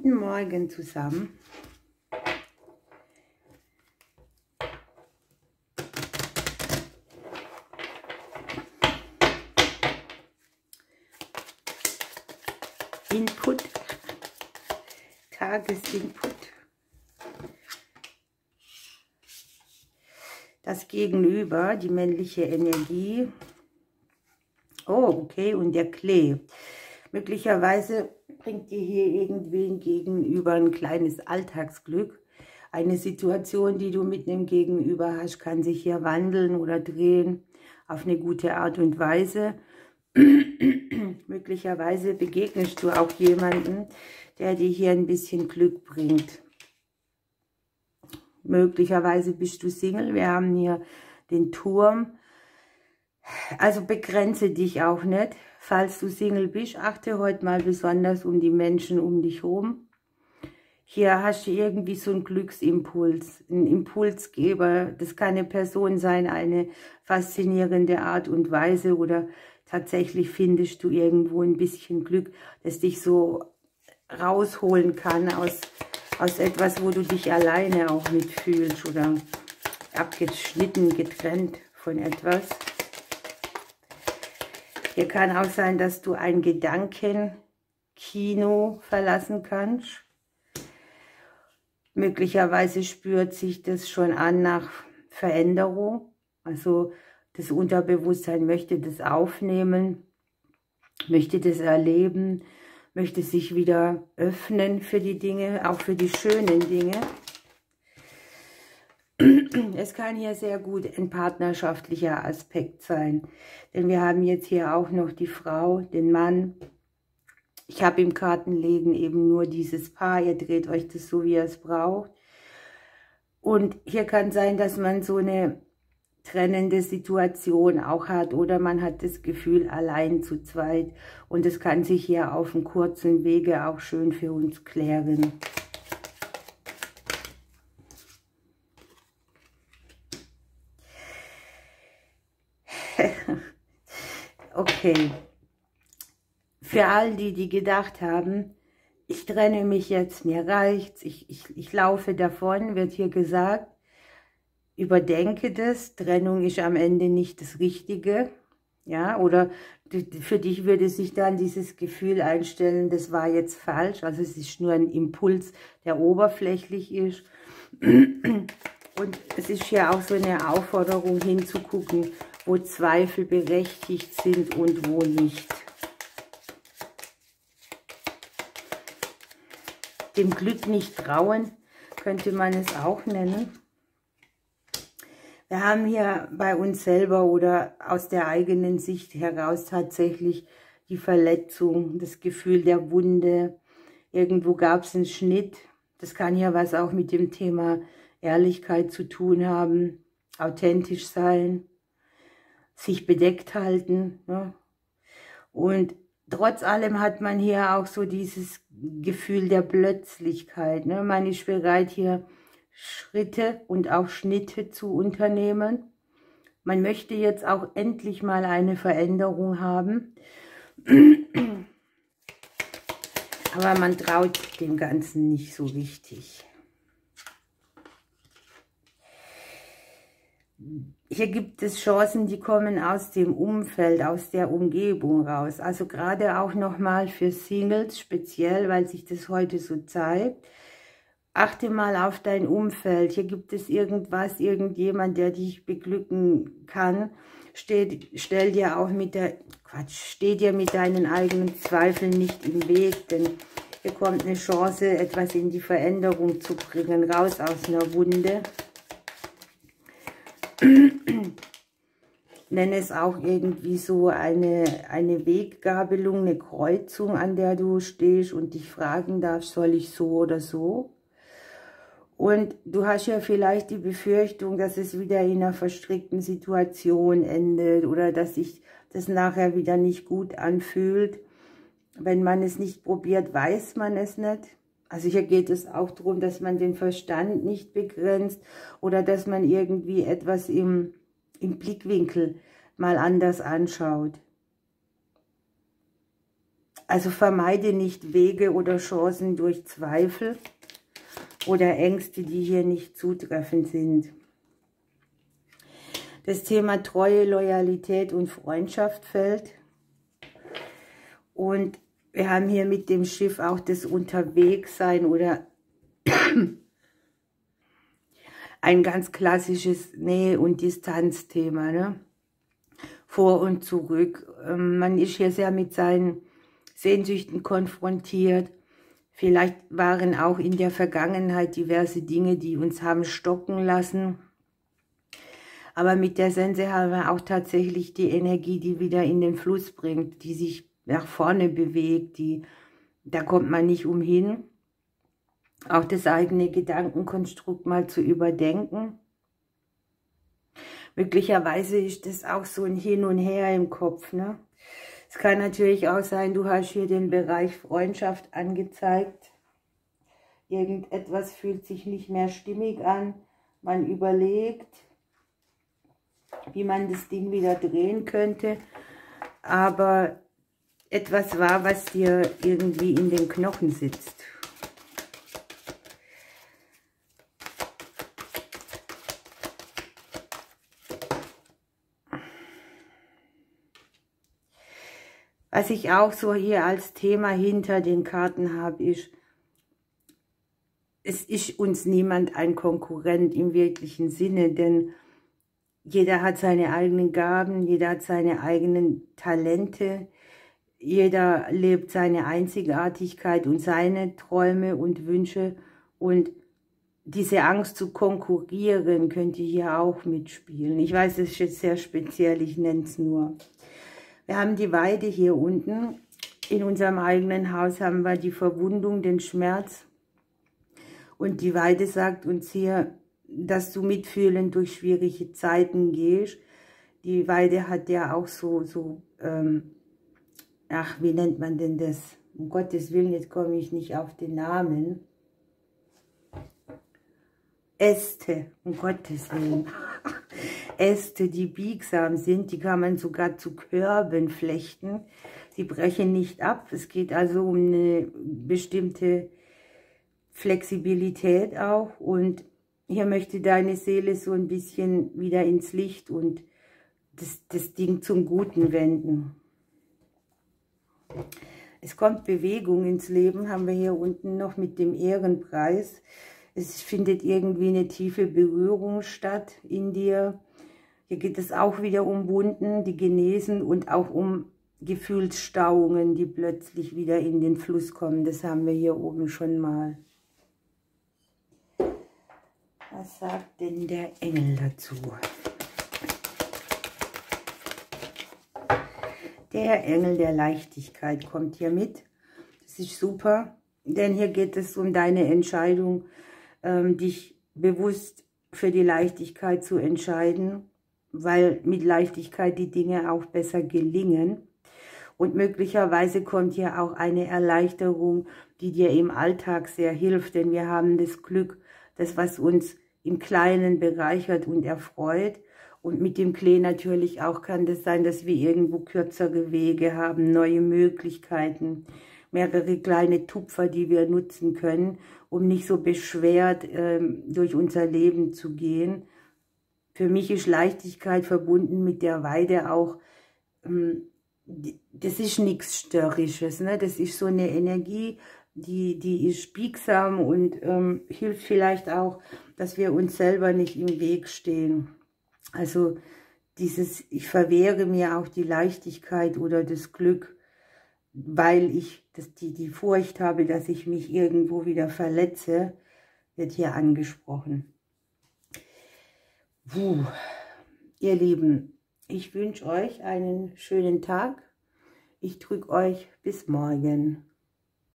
Guten Morgen zusammen. Input, Tagesinput. Das Gegenüber, die männliche Energie. Oh, okay, und der Klee. Möglicherweise bringt dir hier irgendwen gegenüber ein kleines Alltagsglück. Eine Situation, die du mit einem Gegenüber hast, kann sich hier wandeln oder drehen auf eine gute Art und Weise. Möglicherweise begegnest du auch jemanden, der dir hier ein bisschen Glück bringt. Möglicherweise bist du Single. Wir haben hier den Turm. Also begrenze dich auch nicht. Falls du Single bist, achte heute mal besonders um die Menschen um dich herum. Hier hast du irgendwie so einen Glücksimpuls, einen Impulsgeber. Das kann eine Person sein, eine faszinierende Art und Weise, oder tatsächlich findest du irgendwo ein bisschen Glück, das dich so rausholen kann aus etwas, wo du dich alleine auch mitfühlst oder abgeschnitten, getrennt von etwas. Hier kann auch sein, dass du ein Gedankenkino verlassen kannst. Möglicherweise spürt sich das schon an nach Veränderung. Also das Unterbewusstsein möchte das aufnehmen, möchte das erleben, möchte sich wieder öffnen für die Dinge, auch für die schönen Dinge. Es kann hier sehr gut ein partnerschaftlicher Aspekt sein, denn wir haben jetzt hier auch noch die Frau, den Mann. Ich habe im Kartenlegen eben nur dieses Paar, ihr dreht euch das so, wie ihr es braucht. Und hier kann sein, dass man so eine trennende Situation auch hat, oder man hat das Gefühl, allein zu zweit. Und es kann sich hier auf einem kurzen Wege auch schön für uns klären. Okay, für all die, die gedacht haben, ich trenne mich jetzt, mir reicht's, ich laufe davon, wird hier gesagt, überdenke das, Trennung ist am Ende nicht das Richtige, ja, oder für dich würde sich dann dieses Gefühl einstellen, das war jetzt falsch, also es ist nur ein Impuls, der oberflächlich ist. Und es ist ja auch so eine Aufforderung hinzugucken, wo Zweifel berechtigt sind und wo nicht. Dem Glück nicht trauen, könnte man es auch nennen. Wir haben hier bei uns selber oder aus der eigenen Sicht heraus tatsächlich die Verletzung, das Gefühl der Wunde. Irgendwo gab es einen Schnitt. Das kann ja was auch mit dem Thema Ehrlichkeit zu tun haben, authentisch sein, sich bedeckt halten. Ne? Und trotz allem hat man hier auch so dieses Gefühl der Plötzlichkeit. Ne? Man ist bereit, hier Schritte und auch Schnitte zu unternehmen. Man möchte jetzt auch endlich mal eine Veränderung haben. Aber man traut dem Ganzen nicht so richtig. Hier gibt es Chancen, die kommen aus dem Umfeld, aus der Umgebung raus. Also gerade auch nochmal für Singles speziell, weil sich das heute so zeigt. Achte mal auf dein Umfeld. Hier gibt es irgendwas, irgendjemand, der dich beglücken kann. Steh dir mit deinen eigenen Zweifeln nicht im Weg, denn hier kommt eine Chance, etwas in die Veränderung zu bringen, raus aus einer Wunde. Nenne es auch irgendwie so eine Weggabelung, eine Kreuzung, an der du stehst und dich fragen darfst, soll ich so oder so? Und du hast ja vielleicht die Befürchtung, dass es wieder in einer verstrickten Situation endet oder dass sich das nachher wieder nicht gut anfühlt. Wenn man es nicht probiert, weiß man es nicht. Also hier geht es auch darum, dass man den Verstand nicht begrenzt oder dass man irgendwie etwas im Blickwinkel mal anders anschaut. Also vermeide nicht Wege oder Chancen durch Zweifel oder Ängste, die hier nicht zutreffend sind. Das Thema Treue, Loyalität und Freundschaft fällt. Und wir haben hier mit dem Schiff auch das Unterwegssein oder ein ganz klassisches Nähe- und Distanzthema, ne? Vor und zurück. Man ist hier sehr mit seinen Sehnsüchten konfrontiert. Vielleicht waren auch in der Vergangenheit diverse Dinge, die uns haben stocken lassen. Aber mit der Sense haben wir auch tatsächlich die Energie, die wieder in den Fluss bringt, die sich nach vorne bewegt, da kommt man nicht umhin, auch das eigene Gedankenkonstrukt mal zu überdenken. Möglicherweise ist das auch so ein Hin und Her im Kopf, ne? Es kann natürlich auch sein, du hast hier den Bereich Freundschaft angezeigt. Irgendetwas fühlt sich nicht mehr stimmig an. Man überlegt, wie man das Ding wieder drehen könnte. Aber etwas war, was dir irgendwie in den Knochen sitzt. Was ich auch so hier als Thema hinter den Karten habe, ist, es ist uns niemand ein Konkurrent im wirklichen Sinne, denn jeder hat seine eigenen Gaben, jeder hat seine eigenen Talente, jeder lebt seine Einzigartigkeit und seine Träume und Wünsche, und diese Angst zu konkurrieren könnte hier auch mitspielen. Ich weiß, es ist jetzt sehr speziell, ich nenne es nur. Wir haben die Weide hier unten. In unserem eigenen Haus haben wir die Verwundung, den Schmerz. Und die Weide sagt uns hier, dass du mitfühlend durch schwierige Zeiten gehst. Die Weide hat ja auch ach, wie nennt man denn das? Um Gottes Willen, jetzt komme ich nicht auf den Namen. Äste, um Gottes Willen. Äste, die biegsam sind, die kann man sogar zu Körben flechten. Sie brechen nicht ab. Es geht also um eine bestimmte Flexibilität auch. Und hier möchte deine Seele so ein bisschen wieder ins Licht und das Ding zum Guten wenden. Es kommt Bewegung ins Leben, haben wir hier unten noch mit dem Ehrenpreis. Es findet irgendwie eine tiefe Berührung statt in dir. Hier geht es auch wieder um Wunden, die genesen, und auch um Gefühlsstauungen, die plötzlich wieder in den Fluss kommen. Das haben wir hier oben schon mal. Was sagt denn der Engel dazu? Der Engel der Leichtigkeit kommt hier mit. Das ist super, denn hier geht es um deine Entscheidung, dich bewusst für die Leichtigkeit zu entscheiden, weil mit Leichtigkeit die Dinge auch besser gelingen. Und möglicherweise kommt hier auch eine Erleichterung, die dir im Alltag sehr hilft, denn wir haben das Glück, das, was uns im Kleinen bereichert und erfreut. Und mit dem Klee natürlich auch kann das sein, dass wir irgendwo kürzere Wege haben, neue Möglichkeiten, mehrere kleine Tupfer, die wir nutzen können, um nicht so beschwert durch unser Leben zu gehen. Für mich ist Leichtigkeit verbunden mit der Weide auch, das ist nichts Störrisches, ne? Das ist so eine Energie, die ist biegsam und hilft vielleicht auch, dass wir uns selber nicht im Weg stehen. Also ich verwehre mir auch die Leichtigkeit oder das Glück, weil ich die Furcht habe, dass ich mich irgendwo wieder verletze, wird hier angesprochen. Puh. Ihr Lieben, ich wünsche euch einen schönen Tag. Ich drücke euch bis morgen.